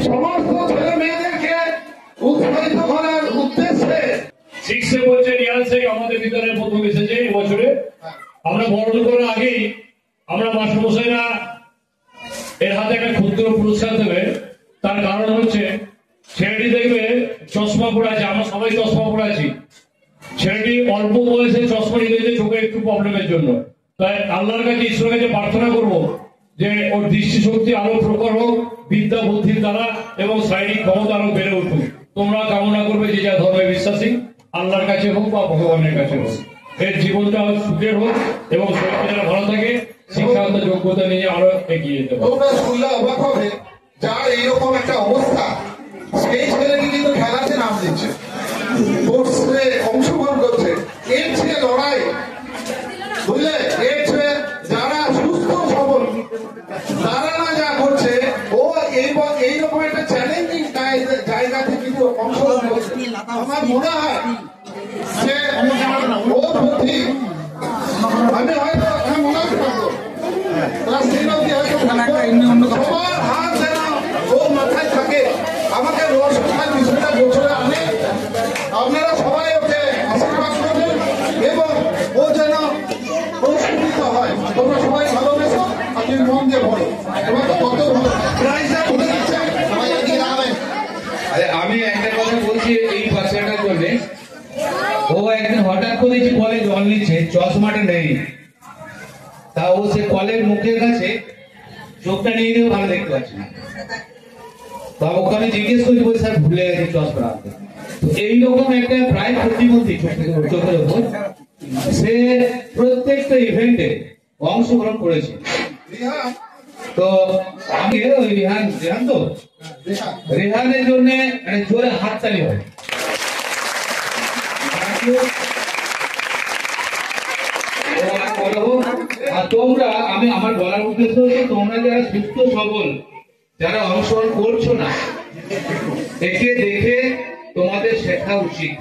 সমস্ত ছেলে মেয়েদেরকে উৎসাহিত করার উদ্দেশ্যে শিক্ষা বলছে রিয়াল শেখ আমাদের বিদ্যালয়ে প্রথম এসেছে এই বছরে। আমরা বড় করার আগেই আমরা মাস্টারমশাইরা এর হাতে একটা ক্ষুদ্র পুরস্কার দেবে। তার কারণ হচ্ছে ছেলেটি দেখবে চশমা পরে আছে, আমরা সবাই চশমা পরে আছি, ছেলেটি অল্প বয়সে চশমা নিয়ে চোখে একটু প্রবলেমের জন্য। তাই আল্লাহর কাছে ঈশ্বরের কাছে প্রার্থনা করব যে ওর দৃষ্টিশক্তি আরো প্রখর হোক বিদ্যা বুদ্ধির দ্বারা এবং শারীরিক ক্ষমতা আরো বেড়ে উঠুক। তোমরা কামনা করবে যে যা ধর্মে বিশ্বাসী, আল্লাহর কাছে হোক বা ভগবানের কাছে হোক, এর জীবনটা সুখের হোক এবং শরীরটা ভালো থাকে, শিক্ষাগত যোগ্যতা নিয়ে আরো এগিয়ে যেতে পারে। তোমরা শুনলে অবাক হবে, যার এইরকম একটা অবস্থা সেই ছেলেটি কিন্তু খেলাতে নাম দিচ্ছে, স্পোর্টসে অংশগ্রহণ করছে। এর ছেলে লড়াই, বুঝলে, এর ছেলে যারা সুস্থ সবল তারা না যা করছে, ও এইরকম একটা চ্যালেঞ্জিং জায়গাতে কিন্তু অংশগ্রহণ করছে। আমার মনে হয় যে ও বুদ্ধি আমি হয়তো মনে হয় সবার হাত যেন ও মাথায় থাকে, আমাকে রোজকার বিষয়টা গোছলে আনে। আপনারা সবাই ওকে আশীর্বাদ করবেন এবং ও যেন প্রস্ফুটিত হয়। তোমরা সবাই ভালোবেসো, আপনি মন দিয়ে পড়ো এবং কত প্রাইজটা তুলে দিচ্ছেন সবাই এগিয়ে যাবেন। আমি একটা কথা বলছি এই বাচ্চাটার জন্য, ও একদিন হঠাৎ করে কলে জল নিচ্ছে, চশমাটা নেই, তা ও সে কলের মুখের কাছে চোখটা নিয়ে নিয়েও ভালো দেখতে পাচ্ছি না। তো ওখানে জিজ্ঞেস করছি, বলছি স্যার ভুলে গেছি চশমা রাখতে। এইরকম একটা প্রায় প্রতিবন্ধী চোখের উপর সে প্রত্যেকটা ইভেন্টে অংশগ্রহণ করেছে। তো আমি ওই রেহান তো রেহানের জন্য জোরে হাততালি হয়। আর তোমরা, আমি আমার বলার উদ্দেশ্য হচ্ছে তোমরা যারা সুস্থ সবল যারা অংশগ্রহণ করছো না, একে দেখে তোমাদের শেখা উচিত।